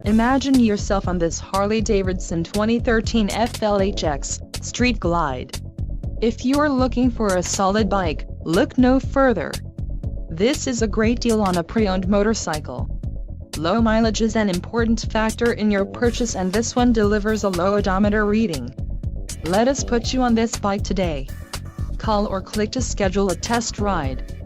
Imagine yourself on this Harley-Davidson 2013 FLHX Street Glide. If you're looking for a solid bike, look no further. This is a great deal on a pre-owned motorcycle. Low mileage is an important factor in your purchase, and this one delivers a low odometer reading. Let us put you on this bike today. Call or click to schedule a test ride.